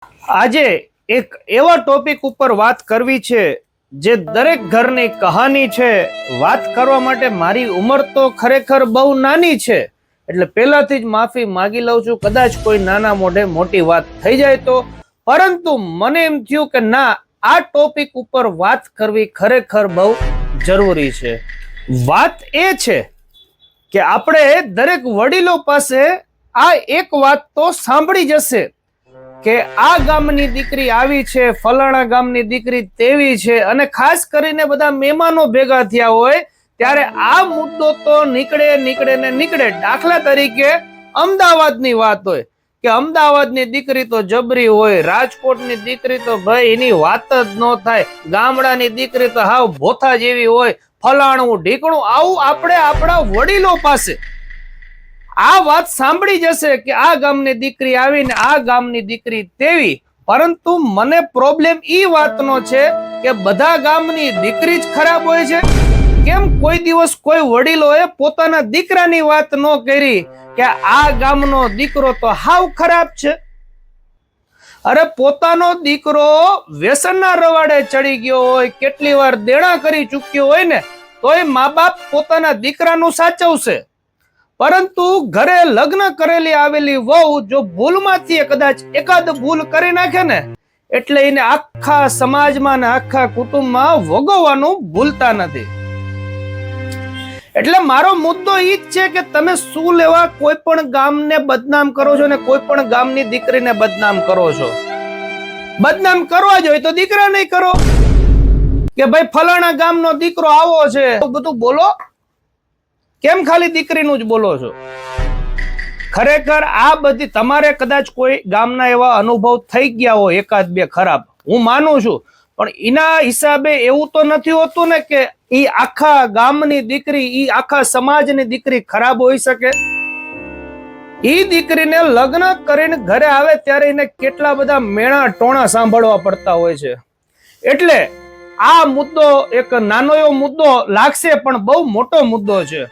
આજે એક એવા ટોપિક ઉપર વાત કરવી છે જે દરેક ઘરની કહાની છે. વાત કરવા માટે મારી ઉંમર તો ખરેખર બહુ નાની છે, એટલે પહેલાથી જ માફી માંગી લઉં છું કદાચ કોઈ નાના મોઢે મોટી વાત થઈ જાય તો. પરંતુ મને એમ થયું કે ના, આ ટોપિક ઉપર વાત કરવી ખરેખર બહુ જરૂરી છે. વાત એ છે કે આપણે દરેક વડીલો પાસે આ એક વાત તો સાંભળી જશે કે આ ગામની દીકરી આવી છે, ફલાણા ગામની દીકરી તેવી છે, અને ખાસ કરીને બધા મહેમાનો ભેગા થયા હોય ત્યારે આ મુદ્દો તો નીકળે. દાખલા તરીકે અમદાવાદની વાત હોય કે અમદાવાદની દીકરી તો જબરી હોય, રાજકોટની દીકરી તો ભાઈ એની વાત જ ન થાય, ગામડાની દીકરી તો હાવ ભોથા જેવી હોય, ફલાણું ઢીકણું. આવું આપણે આપણા વડીલો પાસે આ વાત સાંભળી જશે કે આ ગામની દીકરી આવીને આ ગામની દીકરી તેવી. પરંતુ મને પ્રોબ્લેમ ઈ વાતનો છે કે બધા ગામની દીકરી જ ખરાબ હોય છે. કેમ કોઈ દિવસ કોઈ વડીલોએ પોતાના દીકરાની વાત ન કરી કે આ ગામનો દીકરો તો હાવ ખરાબ છે? અરે પોતાનો દીકરો વ્યસનના રવાડે ચડી ગયો હોય, કેટલી વાર દેણા કરી ચૂક્યો હોય ને, તોય મા બાપ પોતાના દીકરાનું સાચવશે. પરંતુ ઘરે લગ્ન કરેલી આવેલી વહુ જો ભૂલમાંથી કદાચ એકાદ ભૂલ કરી નાખે ને, એટલે એને આખા સમાજમાં ને આખા કુટુંબમાં ભોગવવાનું ભૂલતા નથી. એટલે મારો મુદ્દો ઈ જ છે કે તમે શું લેવા કોઈ પણ ગામને બદનામ કરો છો ને કોઈ પણ ગામની દીકરીને બદનામ કરો છો? બદનામ કરવા જોઈએ તો દીકરા નહીં કરો કે ભાઈ ફલાણા ગામનો દીકરો આવો છે, બધું બોલો. કેમ ખાલી દીકરીનું જ બોલો છો? ખરેખર આ બધી તમારે કદાચ કોઈ ગામના એવા અનુભવ થઈ ગયા હોય એકાદ બે ખરાબ, હું માનું છું, પણ એના હિસાબે એવું તો નથી હોતું ને કે ઈ આખા ગામની દીકરી, ઈ આખા સમાજની દીકરી ખરાબ હોઈ શકે. ઈ દીકરીને લગ્ન કરીને ઘરે આવે ત્યારે એને કેટલા બધા મેણા ટોણા સાંભળવા પડતા હોય છે. એટલે આ મુદ્દો એક નાનો એવો મુદ્દો લાગશે પણ બહુ મોટો મુદ્દો છે.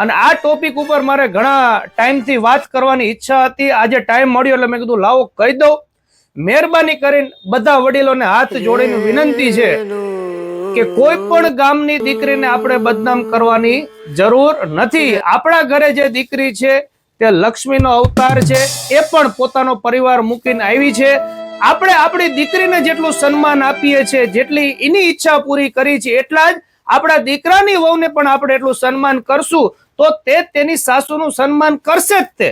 અને આ ટોપિક ઉપર મારે ઘણા ટાઈમથી વાત કરવાની ઈચ્છા હતી. આજે ટાઈમ મળ્યો એટલે મેં કીધું લાવો કહી દઉં. મહેરબાની કરીને બધા વડીલોને હાથ જોડીને વિનંતી છે કે કોઈ પણ ગામની દીકરીને આપણે બદનામ કરવાની જરૂર નથી. આપણા ઘરે જે દીકરી છે તે લક્ષ્મીનો અવતાર છે, એ પણ પોતાનો પરિવાર મૂકીને આવી છે. આપણે આપણી દીકરીને જેટલું સન્માન આપીએ છીએ, જેટલી એની ઈચ્છા પૂરી કરી છે, એટલા જ આપણા દીકરાની વહુને પણ આપણે એટલું સન્માન કરશું તો તે તેની સાસુનું સન્માન કરશે જ. તે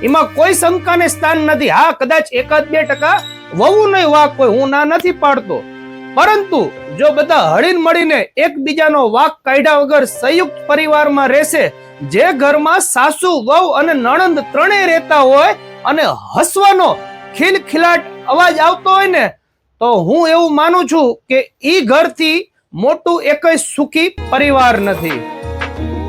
એમાં કોઈ શંકાને સ્થાન નથી. હા, કદાચ 1-2% વહુ નહીં વાક કોઈ, હું ના નથી પાડતો, પરંતુ જો બધા હળીને મળીને એકબીજાનો વાક કાઢ્યા વગર સંયુક્ત પરિવારમાં રહેશે, જે ઘરમાં સાસુ વહુ અને નણંદ ત્રણેય રહેતા હોય અને હસવાનો ખિલખિલાટ અવાજ આવતો હોય ને, તો હું એવું માનું છું કે ઈ ઘરથી મોટું એકય સુખી પરિવાર નથી.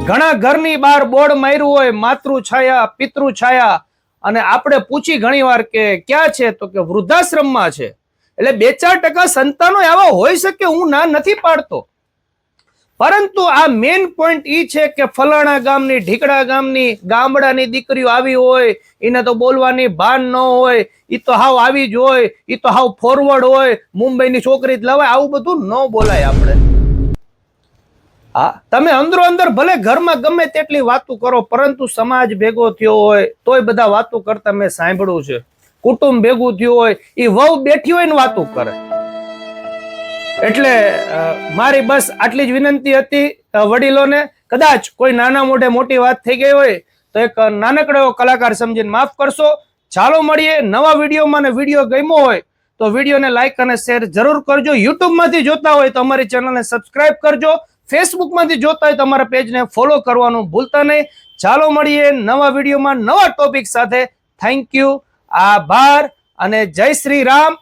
ઘણા ઘરની બહાર બોર્ડ માર્યું હોય માતૃછાયા પિતૃછાયા, અને આપણે પૂછી ઘણી વાર કે ક્યાં છે, તો કે વૃદ્ધાશ્રમમાં છે. એટલે 2-4% સંતાનો એવા હોઈ શકે, હું ના નથી પાડતો, પરંતુ આ મેઇન પોઈન્ટ ઈ છે કે ફલાણા ગામની ઢીકડા ગામની ગામડાની દીકરીઓ આવી હોય, એને તો બોલવાની ભાન ન હોય, ઈ તો હાવ આવી જ હોય, ઈ તો હાવ ફોરવર્ડ હોય, મુંબઈની છોકરી જ લવાય, આવું બધું ન બોલાય આપણે. હા, તમે અંદરો અંદર ભલે ઘરમાં ગમે તેટલી વાતો કરો, પરંતુ સમાજ ભેગો થયો હોય તોય બધા વાતો કરતા મેં સાંભળ્યું છે. કુટુંબ ભેગું થયું હોય, એ વહુ બેઠી હોય ને વાતો કરે. એટલે મારી બસ આટલી જ વિનંતી હતી વડીલોને. કદાચ કોઈ નાના મોઢે મોટી વાત થઈ ગઈ હોય તો એક નાનકડો એવો કલાકાર સમજીને માફ કરશો. ચાલો મળીએ નવા વિડીયોમાં. ને વિડીયો ગમ્યો હોય તો વિડીયોને લાઈક અને શેર જરૂર કરજો. યુટ્યુબમાંથી જોતા હોય તો અમારી ચેનલને સબસ્ક્રાઇબ કરજો. ફેસબુકમાંથી જોતા હોય તો અમારા પેજને ફોલો કરવાનું ભૂલતા નહીં. ચાલો મળીએ નવા વિડીયોમાં નવા ટોપિક સાથે. થેન્ક યુ, આભાર અને જય શ્રી રામ.